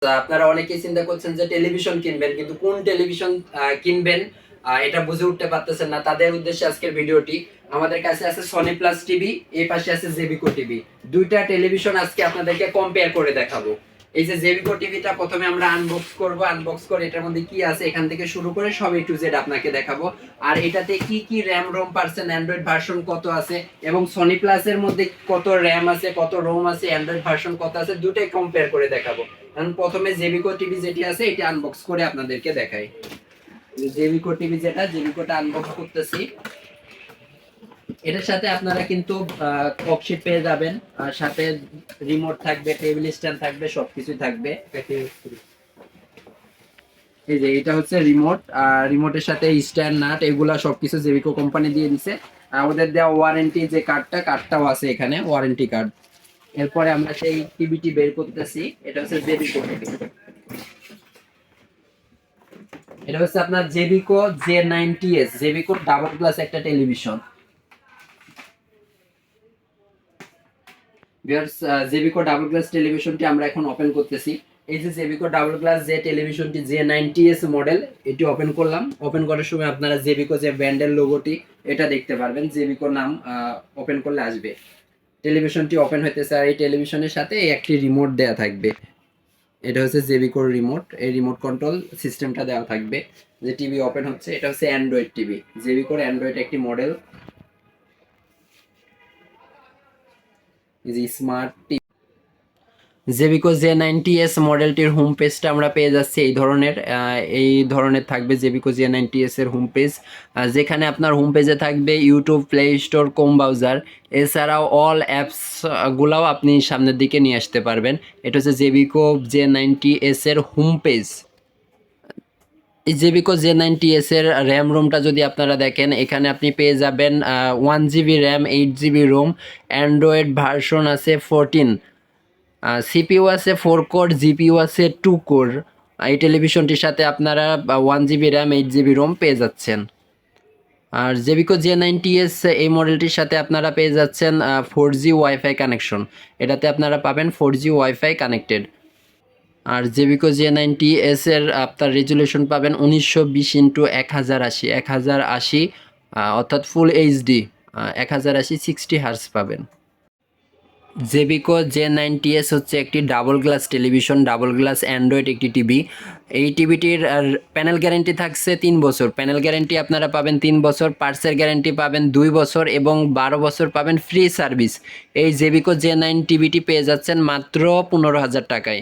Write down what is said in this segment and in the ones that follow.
আপনারা অনেকেই চিন্তা করছেন যে টেলিভিশন কিনবেন, কিন্তু কোন টেলিভিশন কিনবেন এটা বুঝে উঠতে পারতেছেন না। তাদের উদ্দেশ্যে আজকের ভিডিওটি। আমাদের কাছে আছে সনি প্লাস টিভি, এই পাশে আছে জেবিকো টিভি। দুইটা টেলিভিশন আজকে আপনাদেরকে কম্পেয়ার করে দেখাবো। এই যে জেবিকো টিভিটা প্রথমে আমরা আনবক্স করব, আনবক্স করে এটার মধ্যে কি আছে এখান থেকে শুরু করে সব A to Z আপনাকে দেখাবো। আর এটাতে কি কি র্যাম রোম পাচ্ছেন, অ্যান্ড্রয়েড ভার্সন কত আছে এবং সনি প্লাসের মধ্যে কত র্যাম আছে, কত রোম আছে, অ্যান্ড্রয়েড ভার্সন কত আছে, দুটোই কম্পেয়ার করে দেখাবো। এখন প্রথমে জেবিকো টিভি যেটি আছে এটা আনবক্স করে আপনাদেরকে দেখাই। জেবিকো টিভি যেটা, জেবিকোটা আনবক্স করতেছি। এটার সাথে আপনারা কিন্তু ককশিট পেয়ে যাবেন, আর সাথে রিমোট থাকবে, টেবিল স্ট্যান্ড থাকবে, সবকিছু থাকবে। এই যে এটা হচ্ছে রিমোট, আর রিমোটের সাথে স্ট্যান্ড নাট এগুলা সবকিছু জেবিকো কোম্পানি দিয়ে দিছে। আর ওদের দেওয়া ওয়ারেন্টি যে কার্ডটাও আছে এখানে, ওয়ারেন্টি কার্ড। এরপরে আমরা সেই টিভিটি বের করতেছি। এটা হচ্ছে জেবিকো টিভি। এটা হচ্ছে আপনার জেবিকো J90S, জেবিকো ডাবল গ্লাস একটা টেলিভিশন। ভিউয়ার্স, জেবিকো ডাবল গ্লাস টেলিভিশনটি আমরা এখন ওপেন করতেছি। এই যে জেবিকো ডাবল গ্লাস যে টেলিভিশনটি J90S মডেল, এটি ওপেন করলাম। ওপেন করার সময় আপনারা জেবিকো যে ব্র্যান্ডের লোগোটি এটা দেখতে পারবেন, জেবিকো নাম ওপেন করলে আসবে। টেলিভিশনটি ওপেন হইতেছে, আর এই টেলিভিশনের সাথে একটি রিমোট দেয়া থাকবে। এটা হচ্ছে জেবিকোর রিমোট, এই রিমোট কন্ট্রোল সিস্টেমটা দেওয়া থাকবে। যে টিভি ওপেন হচ্ছে, এটা হচ্ছে অ্যান্ড্রয়েড টিভি, জেবিকোর অ্যান্ড্রয়েড একটি মডেল। এই যে স্মার্ট টিভি, জেবিকো J90S মডেলটির হোম পেজটা আমরা পেয়ে যাচ্ছি এই ধরনের থাকবে জেবিকো J90S এর হোম পেজ, যেখানে আপনার হোম পেজে থাকবে YouTube, play store, Chrome browser, এছাড়াও অল অ্যাপস গুলাও আপনি সামনের দিকে নিয়ে আসতে পারবেন। এটা হচ্ছে জেবিকো J90S এর হোম পেজ। এই জেবিকো J90S এর র্যাম রোমটা যদি আপনারা দেখেন, এখানে আপনি পেয়ে যাবেন 1 GB RAM, 8 GB ROM, Android version আছে 14, সিপিইউ আছে 4 কোর, জিপিইউ আছে 2 কোর। এই টেলিভিশনটির সাথে আপনারা 1 GB র্যাম, 8 GB রোম পেয়ে যাচ্ছেন। আর জেবিকো J90S এই মডেলটির সাথে আপনারা পেয়ে যাচ্ছেন 4G ওয়াইফাই কানেকশন। এটাতে আপনারা পাবেন 4G ওয়াইফাই কানেক্টেড। আর জেবিকো J90S এর আপনার রেজুলেশন পাবেন 1920x1080, 1080 অর্থাৎ ফুল এইচডি, 1080 60 হার্জ পাবেন। জেবিকো J90S হচ্ছে একটি double glass television, double glass Android একটি টিভি। এই টিভিটির প্যানেল গ্যারেন্টি থাকছে 3 বছর। প্যানেল গ্যারেন্টি আপনারা পাবেন 3 বছর, পার্টসের গ্যারেন্টি পাবেন 2 বছর এবং 12 বছর পাবেন ফ্রি সার্ভিস। এই জেবিকো J9 টিভিটি পেয়ে যাচ্ছেন মাত্র 15,000 টাকায়।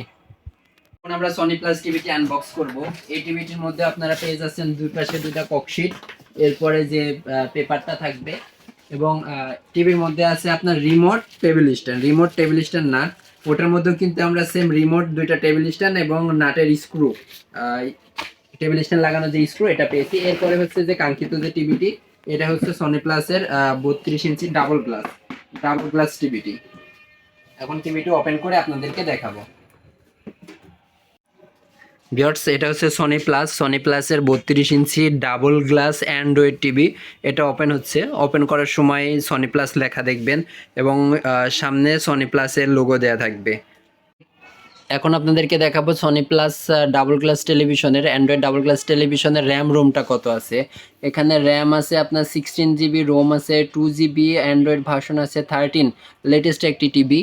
এখন আমরা সনি প্লাস টিভিটি আনবক্স করব। এই টিভিটির মধ্যে আপনারা পেয়ে যাচ্ছেন দুই পাশে দুইটা ককশিট, এরপরে যে পেপারটা থাকবে, এবং টিভির মধ্যে আছে আপনার রিমোট, টেবিল স্ট্যান্ড নাট। ওটার মধ্যেও কিন্তু আমরা সেম রিমোট, দুইটা টেবিল স্ট্যান্ড এবং নাটের স্ক্রু, টেবিল স্ট্যান্ড লাগানো যে স্ক্রু এটা পেয়েছি। এরপরে হচ্ছে যে কাঙ্ক্ষিত যে টিভিটি, এটা হচ্ছে সনি প্লাসের 32 ইঞ্চি ডাবল গ্লাস টিভিটি। এখন টিভিটি ওপেন করে আপনাদেরকে দেখাবো। ভিউয়ার্স, এটা হচ্ছে সনি প্লাসের 32 ইঞ্চি ডাবল গ্লাস অ্যান্ড্রয়েড টিভি। এটা ওপেন হচ্ছে। ওপেন করার সময় সনি প্লাস লেখা দেখবেন এবং সামনে সনি প্লাসের লোগো দেওয়া থাকবে। এখন আপনাদেরকে দেখাবো সনি প্লাস ডাবল গ্লাস টেলিভিশনের, অ্যান্ড্রয়েড ডাবল গ্লাস টেলিভিশনের র্যাম রোমটা কত আছে। এখানে র্যাম আছে আপনার 16 GB, রোম আছে 2 GB, অ্যান্ড্রয়েড ভার্সন আছে 13, লেটেস্ট একটি টিভি।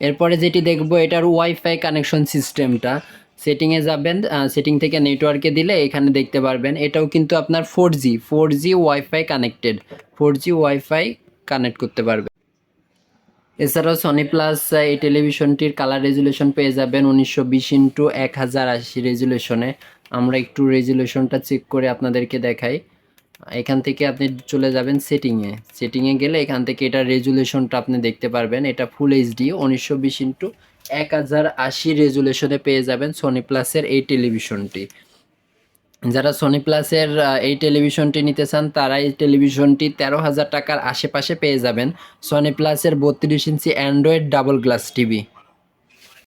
এরপরে যেটি দেখবো এটার ওয়াইফাই কানেকশন সিস্টেমটা। সেটিংয়ে যাবেন, সেটিং থেকে নেটওয়ার্কে দিলে এখানে দেখতে পারবেন এটাও কিন্তু আপনার 4G wifi connected, 4G wifi connect করতে পারবে। এছাড়াও সনি প্লাস এই টেলিভিশনটির কালার রেজুলেশন পেয়ে যাবেন 1920x1080 রেজুলেশনে। আমরা একটু রেজুলেশনটা চেক করে আপনাদেরকে দেখাই। এখান থেকে আপনি চলে যাবেন সেটিংয়ে গেলে এখান থেকে এটার রেজুলেশনটা আপনি দেখতে পারবেন। এটা ফুল এইচডি 1920x1080 রেজুলেশনে পেয়ে যাবেন সনি প্লাসের এই টেলিভিশনটি। যারা সনি প্লাসের এই টেলিভিশনটি নিতে চান তারা এই টেলিভিশনটি 13,000 টাকার আশেপাশে পেয়ে যাবেন। সনি প্লাসের 32 ইঞ্চি অ্যান্ড্রয়েড ডাবল গ্লাস টিভি।